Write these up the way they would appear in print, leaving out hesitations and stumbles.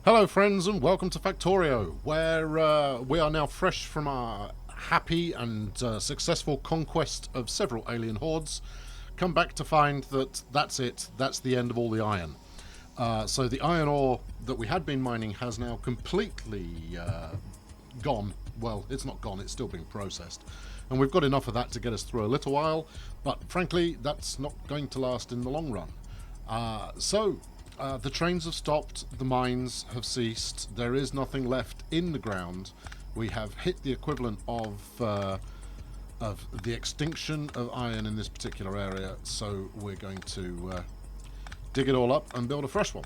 Hello, friends, and welcome to Factorio, where we are now fresh from our happy and successful conquest of several alien hordes. Come back to find that that's it, that's the end of all the iron. So the iron ore that we had been mining has now completely gone. Well, it's not gone, it's still being processed. And we've got enough of that to get us through a little while, but frankly, that's not going to last in the long run. The trains have stopped, the mines have ceased, there is nothing left in the ground. We have hit the equivalent of the extinction of iron in this particular area, so we're going to dig it all up and build a fresh one.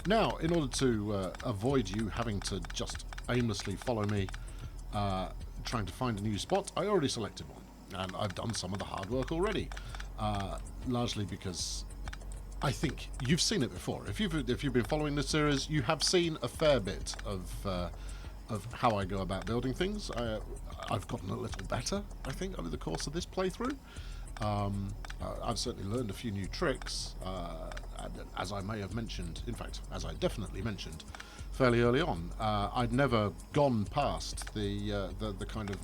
Now, in order to avoid you having to just aimlessly follow me trying to find a new spot, I already selected one, and I've done some of the hard work already, largely because I think you've seen it before. If you've been following this series, you have seen a fair bit of how I go about building things. I've gotten a little better, I think, over the course of this playthrough. I've certainly learned a few new tricks, as I may have mentioned. In fact, as I definitely mentioned fairly early on. I'd never gone past the kind of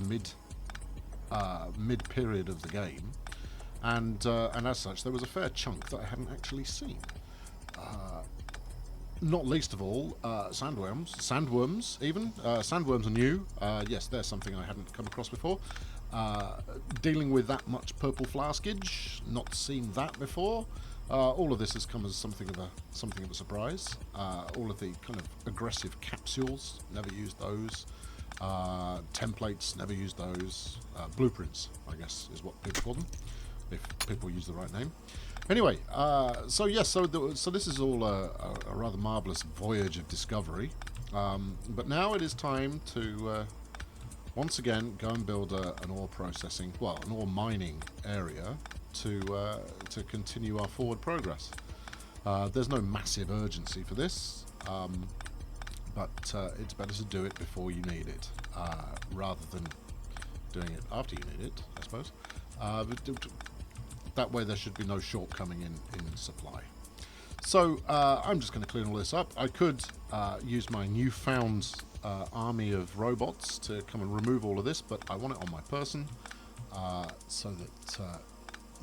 mid period of the game. And as such, there was a fair chunk that I hadn't actually seen. Not least of all, sandworms even. Sandworms are new. Yes, there's something I hadn't come across before. Dealing with that much purple flaskage, not seen that before. All of this has come as something of a surprise. All of the kind of aggressive capsules, never used those. Templates, never used those. Blueprints, I guess, is what people call them, if people use the right name. Anyway, so this is all a rather marvellous voyage of discovery. But now it is time to once again go and build an ore processing, well, an ore mining area to continue our forward progress. There's no massive urgency for this, but it's better to do it before you need it, rather than doing it after you need it, I suppose. That way there should be no shortcoming in supply. So I'm just going to clean all this up. I could use my newfound army of robots to come and remove all of this, but I want it on my person so that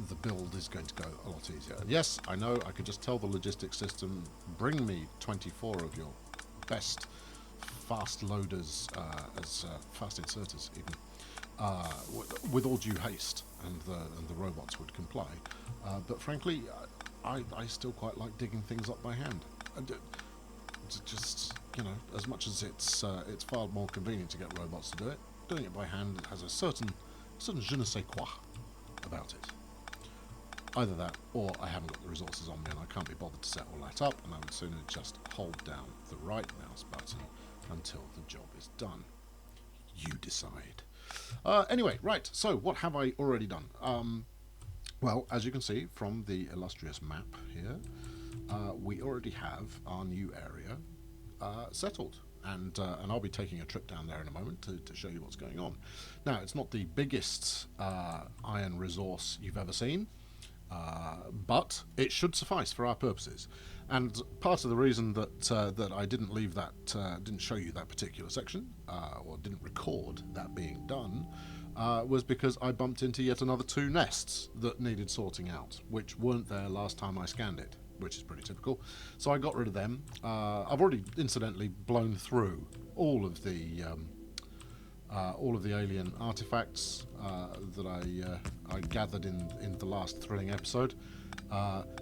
the build is going to go a lot easier. And yes, I know I could just tell the logistics system, bring me 24 of your best fast loaders, as fast inserters even, with all due haste, and the robots would comply. But frankly, I still quite like digging things up by hand. Just, as much as it's far more convenient to get robots to do it, doing it by hand has a certain je ne sais quoi about it. Either that, or I haven't got the resources on me and I can't be bothered to set all that up, and I would sooner just hold down the right mouse button until the job is done. You decide. Anyway, right, so what have I already done? Well, as you can see from the illustrious map here, we already have our new area settled. And I'll be taking a trip down there in a moment to show you what's going on. Now, it's not the biggest iron resource you've ever seen, but it should suffice for our purposes. And part of the reason that I didn't leave that, didn't show you that particular section, or didn't record that being done, was because I bumped into yet another 2 nests that needed sorting out, which weren't there last time I scanned it, which is pretty typical. So I got rid of them. I've already incidentally blown through all of the alien artifacts that I gathered in the last thrilling episode.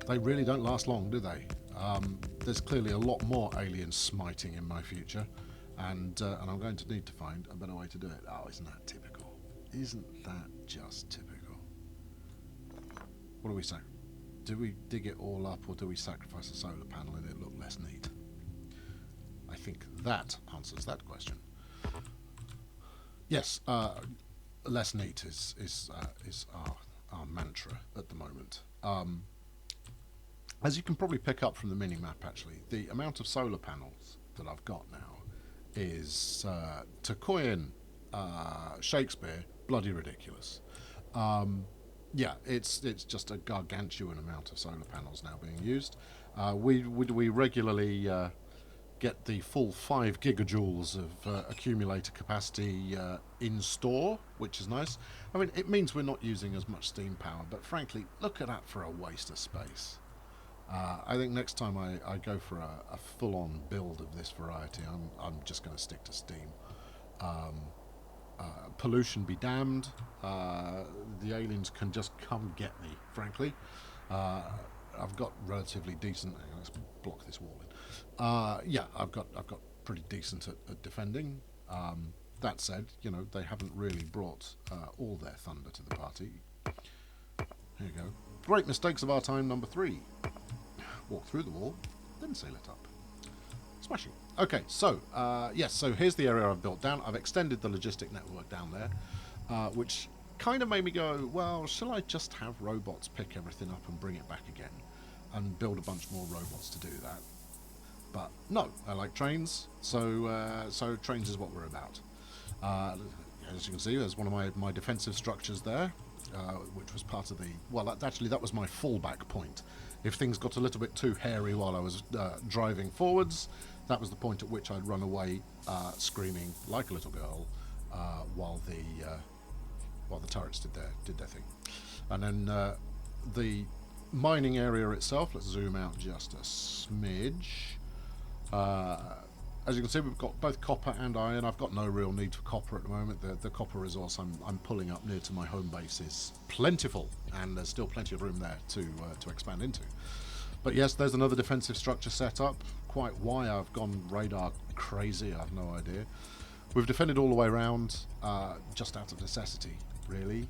They really don't last long, do they? There's clearly a lot more alien smiting in my future, and I'm going to need to find a better way to do it. Oh, isn't that typical? Isn't that just typical? What do we say? Do we dig it all up, or do we sacrifice a solar panel and it look less neat? I think that answers that question. Yes, less neat is our mantra at the moment. As you can probably pick up from the mini-map, actually, the amount of solar panels that I've got now is, to coin Shakespeare, bloody ridiculous. Yeah, it's just a gargantuan amount of solar panels now being used. We regularly get the full 5 gigajoules of accumulator capacity in store, which is nice. I mean, it means we're not using as much steam power, but frankly, look at that for a waste of space. I think next time I go for a full-on build of this variety, I'm just going to stick to steam. Pollution be damned. The aliens can just come get me, frankly. I've got relatively decent. Hang on, let's block this wall in. Yeah, I've got pretty decent at defending. That said, you know, they haven't really brought all their thunder to the party. Here you go. Great mistakes of our time, number 3. Walk through the wall, then seal it up. Smashing. Okay, so, yes, so here's the area I've built down. I've extended the logistic network down there, which kind of made me go, well, shall I just have robots pick everything up and bring it back again? And build a bunch more robots to do that. But no, I like trains, so trains is what we're about. As you can see, there's one of my defensive structures there, which was part of the... Well, that was my fallback point. If things got a little bit too hairy while I was driving forwards, that was the point at which I'd run away, screaming like a little girl, while the turrets did their thing. And then the mining area itself, let's zoom out just a smidge. As you can see, we've got both copper and iron. I've got no real need for copper at the moment. The copper resource I'm pulling up near to my home base is plentiful, and there's still plenty of room there to expand into. But yes, there's another defensive structure set up. Quite why I've gone radar crazy, I have no idea. We've defended all the way around, just out of necessity, really,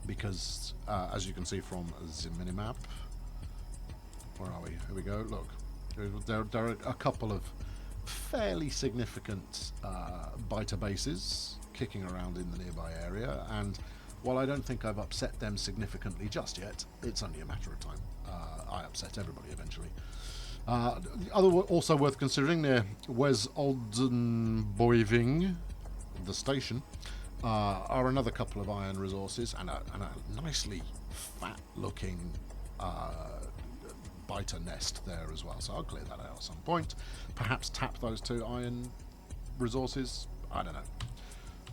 because as you can see from the minimap, where are we? Here we go. Look. There are a couple of fairly significant biter bases kicking around in the nearby area, and while I don't think I've upset them significantly just yet, it's only a matter of time. I upset everybody eventually. Also worth considering, near Wes Oldenboiving, the station, are another couple of iron resources and a nicely fat-looking biter nest there as well, so I'll clear that out at some point. Perhaps tap those 2 iron resources. I don't know.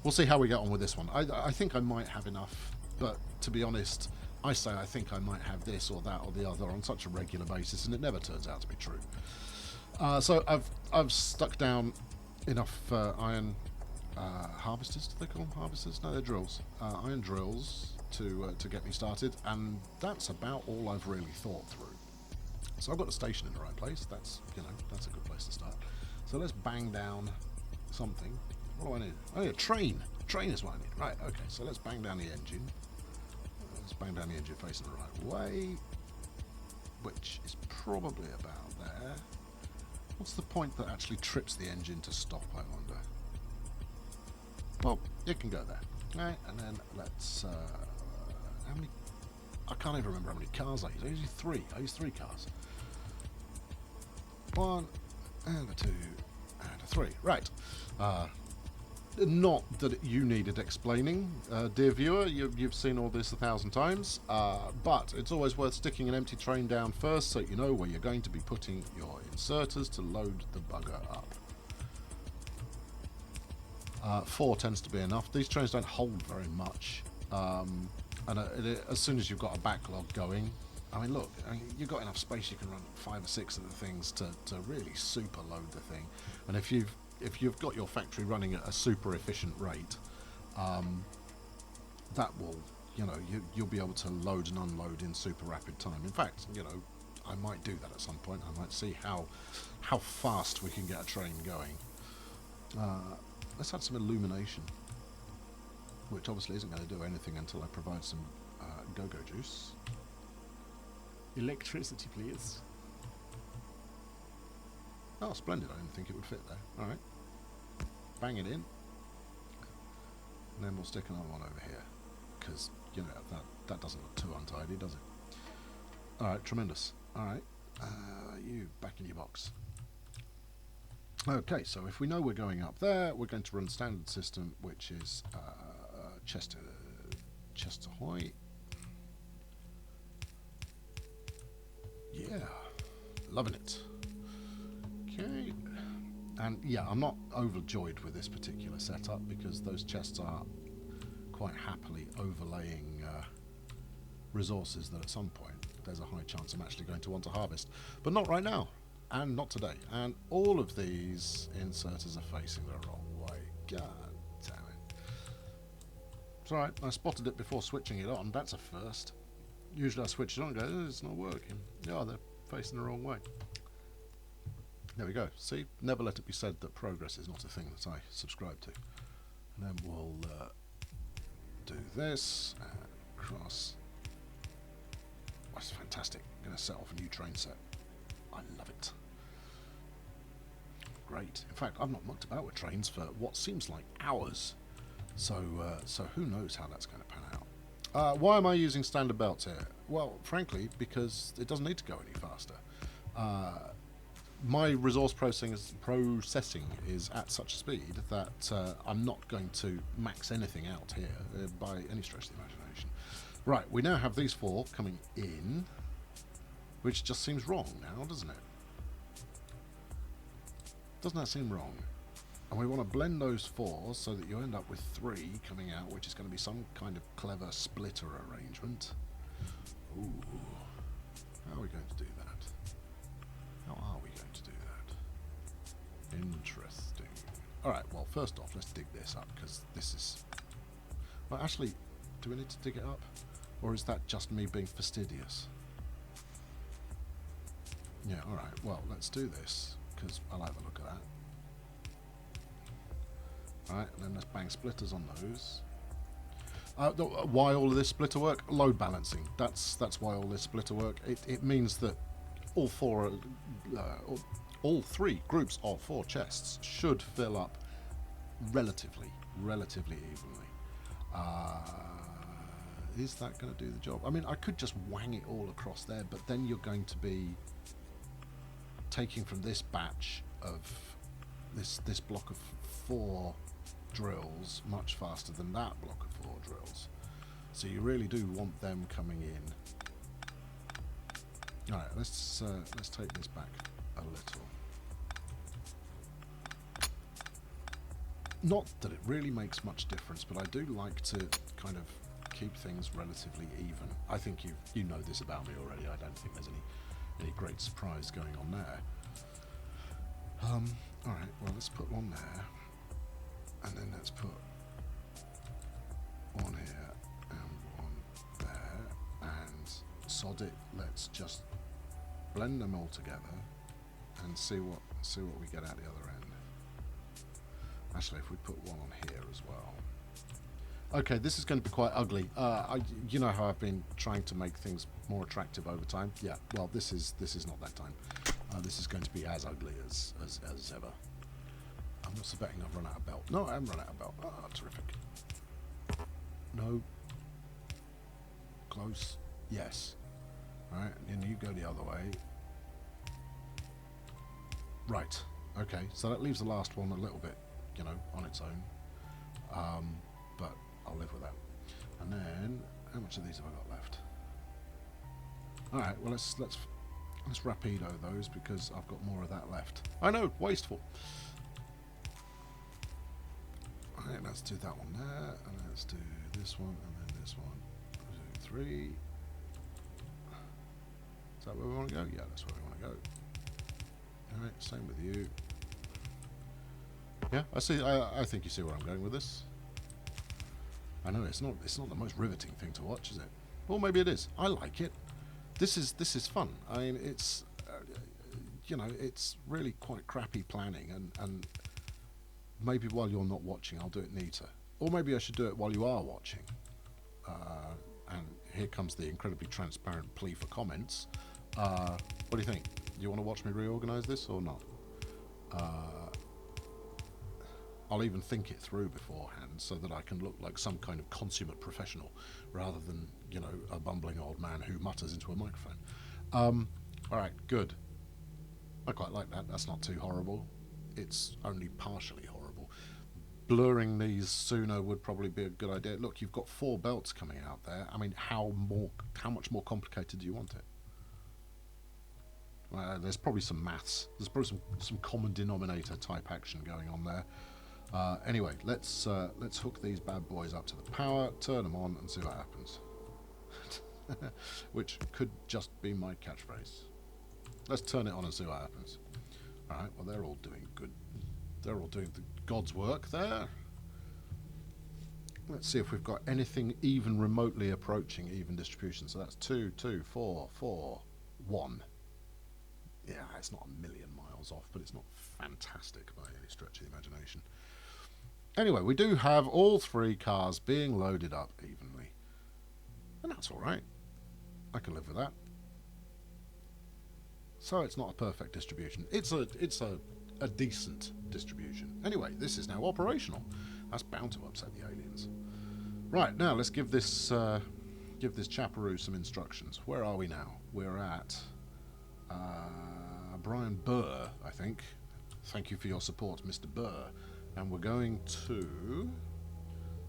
We'll see how we get on with this one. I think I might have enough, but to be honest, I say I think I might have this or that or the other on such a regular basis, and it never turns out to be true. So I've stuck down enough iron harvesters. Do they call them harvesters? No, they're drills. Iron drills to get me started, and that's about all I've really thought through. So I've got the station in the right place. That's a good place to start. So let's bang down something. What do I need? I need a train. Train is what I need. Right, okay, so let's bang down the engine. Let's bang down the engine facing the right way, which is probably about there. What's the point that actually trips the engine to stop, I wonder? Well, it can go there. Right, and then let's... how many... I can't even remember how many cars I use. I use 3. I use 3 cars. 1, and a 2, and a 3. Right. Not that you needed explaining, dear viewer. You've seen all this 1,000 times. But it's always worth sticking an empty train down first so you know where you're going to be putting your inserters to load the bugger up. 4 tends to be enough. These trains don't hold very much. And as soon as you've got a backlog going, I mean, look, you've got enough space. You can run 5 or 6 of the things to really super load the thing. And if you've got your factory running at a super efficient rate, that will, you'll be able to load and unload in super rapid time. In fact, I might do that at some point. I might see how fast we can get a train going. Let's add some illumination, which obviously isn't going to do anything until I provide some go-go juice. Electricity, please. Oh, splendid. I didn't think it would fit there. Alright. Bang it in. And then we'll stick another one over here. Because, that doesn't look too untidy, does it? Alright, tremendous. Alright. You back in your box. Okay, so if we know we're going up there, we're going to run standard system, which is Chester Hoy. Yeah, loving it. Okay. And yeah, I'm not overjoyed with this particular setup because those chests are quite happily overlaying resources that at some point there's a high chance I'm actually going to want to harvest. But not right now. And not today. And all of these inserters are facing the wrong way. God damn it. It's alright, I spotted it before switching it on. That's a first. Usually I switch it on and go, oh, it's not working. Yeah, they're facing the wrong way. There we go. See, never let it be said that progress is not a thing that I subscribe to. And then we'll do this. Cross. That's fantastic. I'm going to set off a new train set. I love it. Great. In fact, I've not mucked about with trains for what seems like hours. So who knows how that's going to pan out. Why am I using standard belts here? Well, frankly, because it doesn't need to go any faster. My resource processing is at such a speed that I'm not going to max anything out here by any stretch of the imagination. Right, we now have these 4 coming in, which just seems wrong now, doesn't it? Doesn't that seem wrong? And we want to blend those 4 so that you end up with 3 coming out, which is going to be some kind of clever splitter arrangement. Ooh. How are we going to do that? How are we going to do that? Interesting. Alright, well, first off, let's dig this up, because this is... Well, actually, do we need to dig it up? Or is that just me being fastidious? Yeah, alright, well, let's do this, because I like the look of that. Alright, and then let's bang splitters on those. Why all of this splitter work? Load balancing. That's why all this splitter work. It means that all 3 groups of 4 chests should fill up relatively evenly. Is that going to do the job? I mean, I could just wang it all across there, but then you're going to be taking from this batch of this block of 4 drills much faster than that block of 4 drills. So you really do want them coming in. All right, let's take this back a little. Not that it really makes much difference, but I do like to kind of keep things relatively even. I think you know this about me already. I don't think there's any great surprise going on there. All right, well, let's put one there, and then let's put one here and one there, and sod it. Let's just blend them all together and see what we get out the other end. Actually, if we put one on here as well. Okay, this is going to be quite ugly. You know how I've been trying to make things more attractive over time. Yeah, well, this is not that time. This is going to be as ugly as ever. I'm not betting I've run out of belt. No, I haven't run out of belt. Ah, terrific. No. Close. Yes. All right, and you go the other way. Right. Okay, so that leaves the last one a little bit, you know, on its own. But I'll live with that. And then, how much of these have I got left? All right. Well, let's rapido those because I've got more of that left. I know, wasteful. All right, let's do that one there, and let's do this one, and then this one. 2, 3. Is that where we want to go? Yeah, that's where we want to go. All right, same with you. Yeah, I see. I think you see where I'm going with this. I know it's not the most riveting thing to watch, is it? Or maybe it is. I like it. This is fun. I mean, it's you know, it's really quite crappy planning, and maybe while you're not watching, I'll do it neater. Or maybe I should do it while you are watching. And here comes the incredibly transparent plea for comments. What do you think? Do you want to watch me reorganize this or not? I'll even think it through beforehand so that I can look like some kind of consummate professional rather than, you know, a bumbling old man who mutters into a microphone. Alright, good. I quite like that. That's not too horrible. It's only partially horrible. Blurring these sooner would probably be a good idea. Look, you've got 4 belts coming out there. I mean, how much more complicated do you want it? There's probably some maths. There's probably some common denominator type action going on there. Anyway, let's hook these bad boys up to the power, turn them on, and see what happens. Which could just be my catchphrase. Let's turn it on and see what happens. Alright, well they're all doing good. They're all doing the God's work there. Let's see if we've got anything even remotely approaching even distribution. So that's 2, 2, 4, 4, 1. Yeah, it's not a million miles off, but it's not fantastic by any stretch of the imagination. Anyway, we do have all 3 cars being loaded up evenly. And that's alright. I can live with that. So it's not a perfect distribution. It's a decent distribution. Anyway, this is now operational. That's bound to upset the aliens. Right, now let's give this chaparoo some instructions. Where are we now? We're at Brian Burr, I think. Thank you for your support, Mr. Burr. And we're going to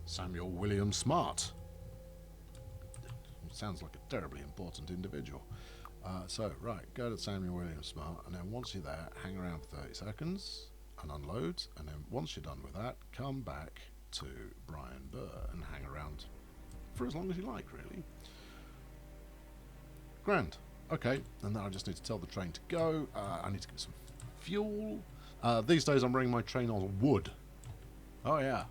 Samuel William Smart. Sounds like a terribly important individual. So, right, go to Samuel William Smart, and then once you're there, hang around for 30 seconds and unload, and then once you're done with that, come back to Brian Burr and hang around for as long as you like, really. Grand. Okay, and then I just need to tell the train to go. I need to get some fuel. These days I'm running my train on wood. Oh yeah.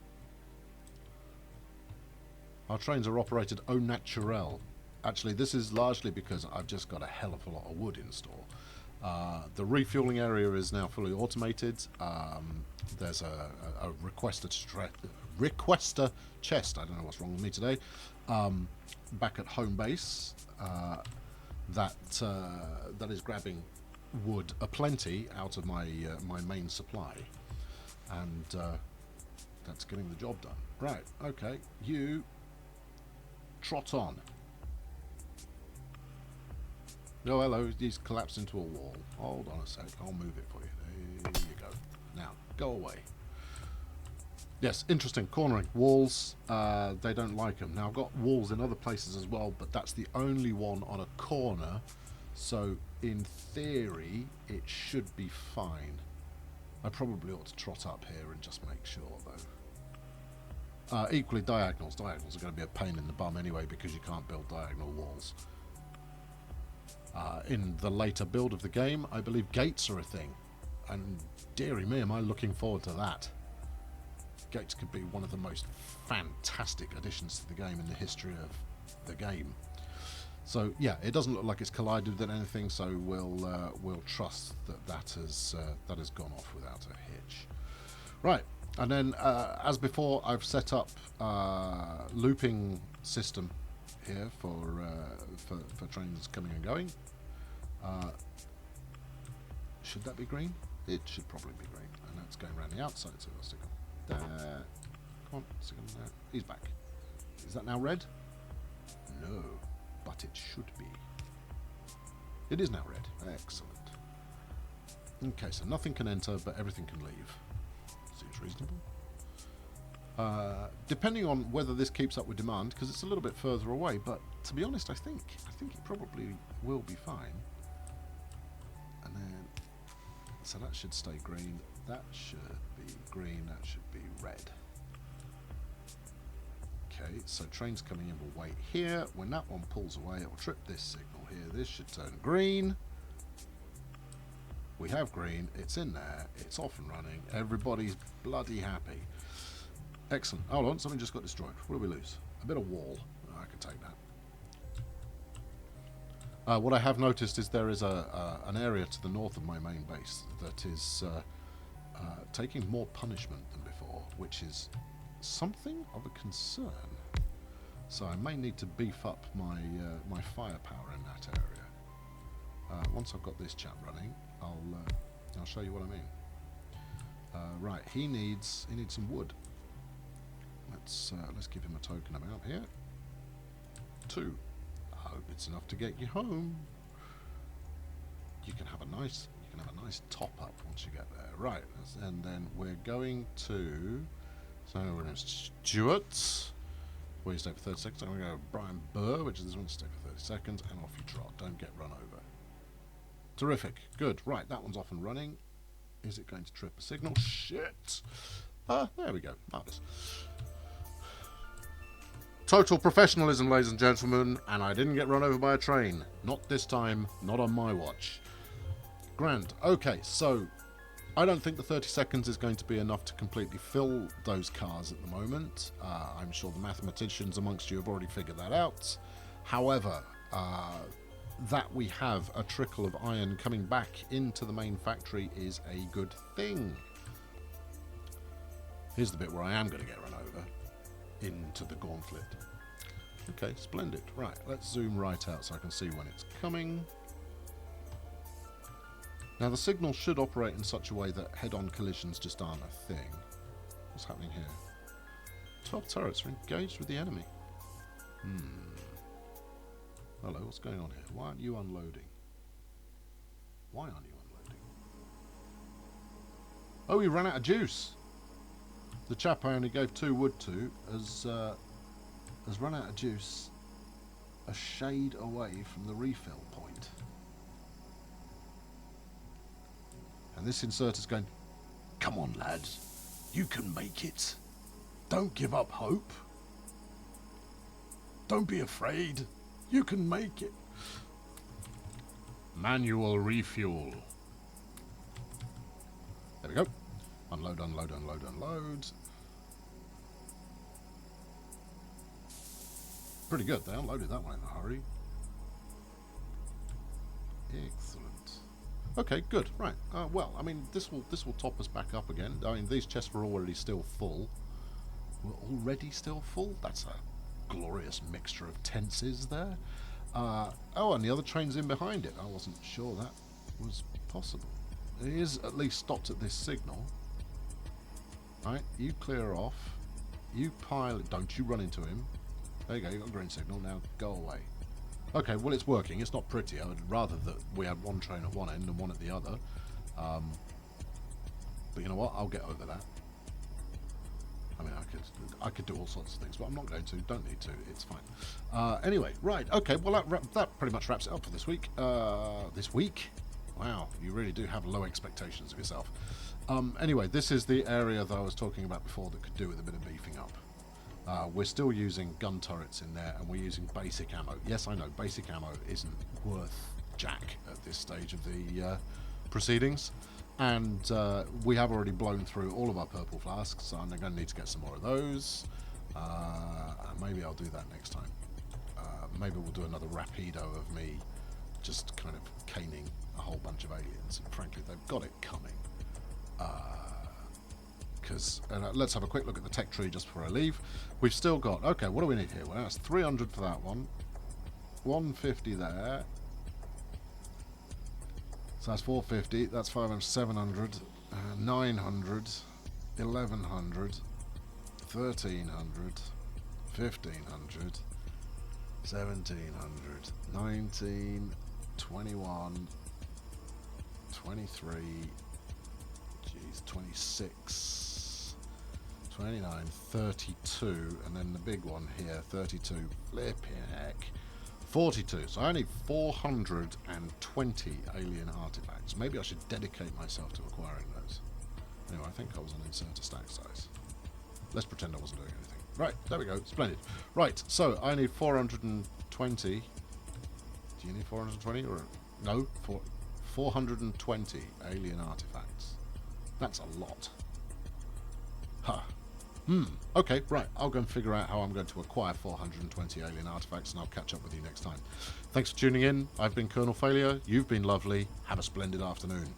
Our trains are operated au naturel. Actually, this is largely because I've just got a hell of a lot of wood in store. The refueling area is now fully automated. There's a requester chest, I don't know what's wrong with me today, back at home base that is grabbing wood aplenty out of my my main supply, and that's getting the job done. Right, okay, you trot on. Oh, hello, he's collapsed into a wall. Hold on a sec, I'll move it for you. There you go. Now, go away. Yes, interesting, cornering. Walls, they don't like them. Now, I've got walls in other places as well, but that's the only one on a corner, so in theory, it should be fine. I probably ought to trot up here and just make sure, though. Equally, diagonals. Diagonals are going to be a pain in the bum anyway, because you can't build diagonal walls. In the later build of the game, I believe gates are a thing. And dearie me, am I looking forward to that. Gates could be one of the most fantastic additions to the game in the history of the game. So yeah, it doesn't look like it's collided with anything, so we'll trust that has gone off without a hitch. Right, and then as before, I've set up looping system here for trains coming and going. Should that be green? It should probably be green, and that's going around the outside, so we'll stick on there. Come on, stick on there. He's back. Is that now red? No, but it should be. It is now red. Excellent. Okay, so nothing can enter, but everything can leave. Seems reasonable. Depending on whether this keeps up with demand, because it's a little bit further away, but to be honest, I think it probably will be fine. And then, so that should stay green, that should be green, that should be red. Okay, so trains coming in will wait here. When that one pulls away, it will trip this signal here. This should turn green. We have green, it's in there, it's off and running, everybody's bloody happy. Excellent. Hold on, something just got destroyed. What do we lose? A bit of wall. Oh, I can take that. What I have noticed is there is an area to the north of my main base that is taking more punishment than before, which is something of a concern. So I may need to beef up my my firepower in that area. Once I've got this chap running, I'll show you what I mean. Right, he needs some wood. Let's give him a token amount here. 2. I hope it's enough to get you home. You can have a nice top up once you get there. Right, and then we're going to we're going to Stuart. Where you stay for 30 seconds. I'm going to go Brian Burr, which is this one. Stay for 30 seconds, and off you trot. Don't get run over. Terrific. Good. Right, that one's off and running. Is it going to trip a signal? Shit. There we go. Marvellous. Total professionalism, ladies and gentlemen, and I didn't get run over by a train. Not this time, not on my watch. Grand. Okay, so I don't think the 30 seconds is going to be enough to completely fill those cars at the moment. I'm sure the mathematicians amongst you have already figured that out. However, that we have a trickle of iron coming back into the main factory is a good thing. Here's the bit where I am going to get run over. Into the gauntlet. Okay, splendid. Right, let's zoom right out so I can see when it's coming. Now the signal should operate in such a way that head-on collisions just aren't a thing. What's happening here? 12 turrets are engaged with the enemy. Hello, what's going on here? Why aren't you unloading? Why aren't you unloading? Oh, he ran out of juice. The chap I only gave 2 wood to has run out of juice a shade away from the refill point. And this inserter's going, come on lads, you can make it. Don't give up hope. Don't be afraid. You can make it. Manual refuel. There we go. Unload, unload, unload, unload. Pretty good. They unloaded that one in a hurry. Excellent. Okay, good. Right. Well, I mean, this will top us back up again. I mean, these chests were already still full. We're already still full? That's a glorious mixture of tenses there. Oh, and the other train's in behind it. I wasn't sure that was possible. He is at least stopped at this signal. Right, you clear off. You pilot. Don't you run into him. There you go, you got a green signal. Now go away. Okay, well it's working. It's not pretty. I would rather that we had one train at one end and one at the other. But you know what? I'll get over that. I mean, I could do all sorts of things, but I'm not going to. Don't need to. It's fine. Anyway, right. Okay. Well, that pretty much wraps it up for this week. This week? Wow, you really do have low expectations of yourself. Anyway, this is the area that I was talking about before that could do with a bit of beefing up. We're still using gun turrets in there, and we're using basic ammo. Yes, I know, basic ammo isn't worth jack at this stage of the proceedings. And we have already blown through all of our purple flasks, so I'm going to need to get some more of those. Maybe I'll do that next time. Maybe we'll do another rapido of me just kind of caning a whole bunch of aliens. And frankly, they've got it coming. Let's have a quick look at the tech tree just before I leave. We've still got, okay, what do we need here? Well, that's 300 for that one. 150 there. So that's 450, that's 500, 700, 900, 1100, 1300, 1500, 1700, 19, 21, 23, geez, 26, 29, 32, and then the big one here, 32, flipping heck. 42, so I need 420 alien artifacts. Maybe I should dedicate myself to acquiring those. Anyway, I think I was on insert a stack size. Let's pretend I wasn't doing anything. Right, there we go, splendid. Right, so I need 420. Do you need 420 or no? 420 alien artifacts. That's a lot. Huh. Okay, right. I'll go and figure out how I'm going to acquire 420 alien artifacts, and I'll catch up with you next time. Thanks for tuning in. I've been Colonel Failure. You've been lovely. Have a splendid afternoon.